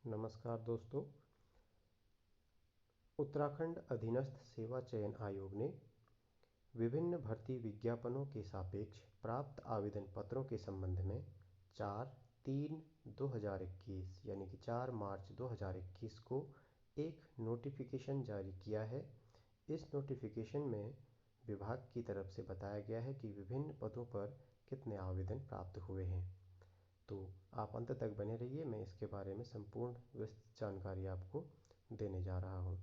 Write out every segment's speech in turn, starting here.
नमस्कार दोस्तों। उत्तराखंड अधीनस्थ सेवा चयन आयोग ने विभिन्न भर्ती विज्ञापनों के सापेक्ष प्राप्त आवेदन पत्रों के संबंध में 4/3/2021 यानी कि 4 मार्च 2021 को एक नोटिफिकेशन जारी किया है। इस नोटिफिकेशन में विभाग की तरफ से बताया गया है कि विभिन्न पदों पर कितने आवेदन प्राप्त हुए हैं। तो आप अंत तक बने रहिए, मैं इसके बारे में संपूर्ण विस्तृत जानकारी आपको देने जा रहा हूँ।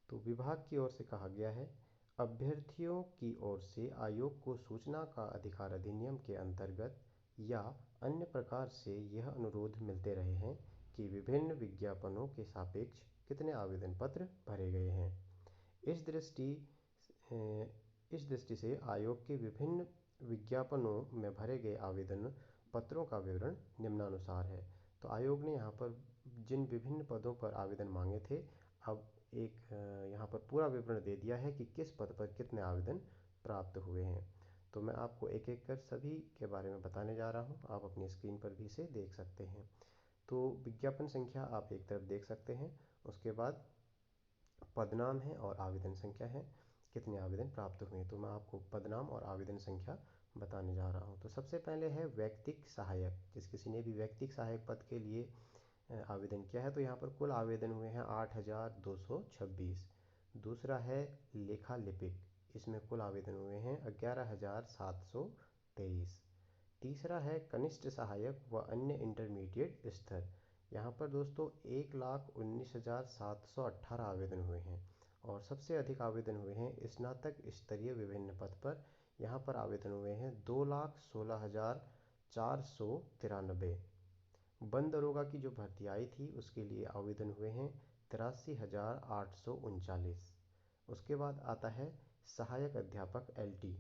तो विभाग की ओर से कहा गया है, अभ्यर्थियों की ओर से आयोग को सूचना का अधिकार अधिनियम के अंतर्गत या अन्य प्रकार से यह अनुरोध मिलते रहे हैं कि विभिन्न विज्ञापनों के सापेक्ष कितने आवेदन पत्र भरे गए हैं। इस दृष्टि से आयोग के विभिन्न विज्ञापनों में भरे गए आवेदन पत्रों का विवरण निम्नानुसार है। तो आयोग ने यहाँ पर जिन विभिन्न पदों पर आवेदन मांगे थे, अब एक यहाँ पर पूरा विवरण दे दिया है कि किस पद पर कितने आवेदन प्राप्त हुए हैं। तो मैं आपको एक एक कर सभी के बारे में बताने जा रहा हूँ। आप अपनी स्क्रीन पर भी इसे देख सकते हैं। तो विज्ञापन संख्या आप एक तरफ देख सकते हैं, उसके बाद पदनाम है और आवेदन संख्या है, कितने आवेदन प्राप्त हुए। तो मैं आपको पदनाम और आवेदन संख्या बताने जा रहा हूँ। तो सबसे पहले है वैयक्तिक सहायक। जिस किसी ने भी वैयक्तिक सहायक पद के लिए आवेदन किया है, तो यहाँ पर कुल आवेदन हुए हैं 8,226। दूसरा है लेखा लिपिक, इसमें कुल आवेदन हुए हैं 11,723। तीसरा है कनिष्ठ सहायक व अन्य इंटरमीडिएट स्तर, यहाँ पर दोस्तों 1,19,718 आवेदन हुए हैं। और सबसे अधिक आवेदन हुए हैं स्नातक स्तरीय विभिन्न पद पर, यहाँ पर आवेदन हुए हैं 2,16,493। वन दरोगा की जो भर्ती आई थी उसके लिए आवेदन हुए हैं 83,839। उसके बाद आता है सहायक अध्यापक LT,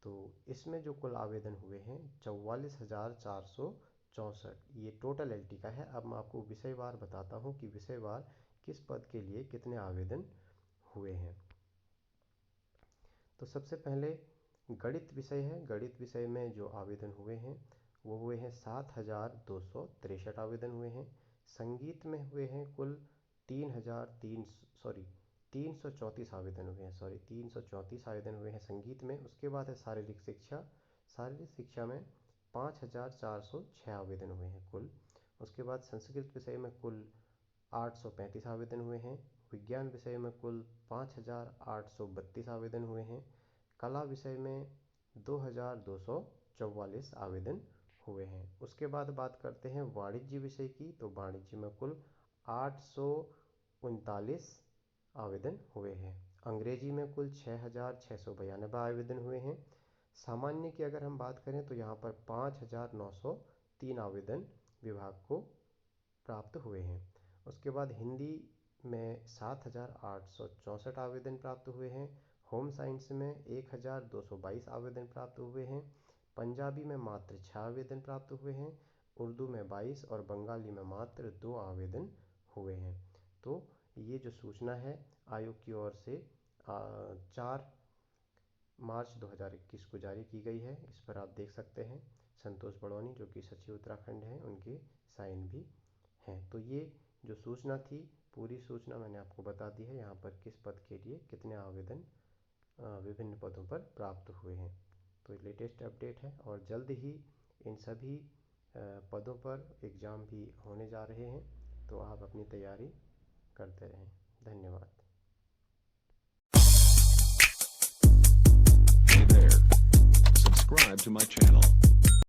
तो इसमें जो कुल आवेदन हुए हैं 44,464। ये टोटल LT का है। अब मैं आपको विषयवार बताता हूँ कि विषयवार किस पद के लिए कितने आवेदन हुए हैं। तो सबसे पहले गणित विषय है। गणित विषय में जो आवेदन हुए हैं वो हुए हैं 7,263 आवेदन हुए हैं। संगीत में हुए हैं कुल 334 आवेदन हुए हैं। 334 आवेदन हुए हैं संगीत में। उसके बाद है शारीरिक शिक्षा। शारीरिक शिक्षा में 5,406 आवेदन हुए हैं कुल। उसके बाद संस्कृत विषय में कुल 835 आवेदन हुए हैं। विज्ञान विषय में कुल 5,832 आवेदन हुए हैं। कला विषय में 2,244 आवेदन हुए हैं। उसके बाद बात करते हैं वाणिज्य विषय की। तो वाणिज्य में कुल 839 आवेदन हुए हैं। अंग्रेजी में कुल 6,692 आवेदन हुए हैं। सामान्य की अगर हम बात करें तो यहाँ पर 5,903 आवेदन विभाग को प्राप्त हुए हैं। उसके बाद हिंदी में 7,864 आवेदन प्राप्त हुए हैं। होम साइंस में 1,222 आवेदन प्राप्त हुए हैं। पंजाबी में मात्र 6 आवेदन प्राप्त हुए हैं। उर्दू में 22 और बंगाली में मात्र 2 आवेदन हुए हैं। तो ये जो सूचना है आयोग की ओर से 4 मार्च 2021 को जारी की गई है। इस पर आप देख सकते हैं संतोष बड़वानी जो कि सचिव उत्तराखंड हैं, उनके साइन भी हैं। तो ये जो सूचना थी, पूरी सूचना मैंने आपको बता दी है। यहाँ पर किस पद के लिए कितने आवेदन विभिन्न पदों पर प्राप्त हुए हैं। तो लेटेस्ट अपडेट है और जल्द ही इन सभी पदों पर एग्ज़ाम भी होने जा रहे हैं। तो आप अपनी तैयारी करते रहें। धन्यवाद। Hey there. Subscribe to my channel.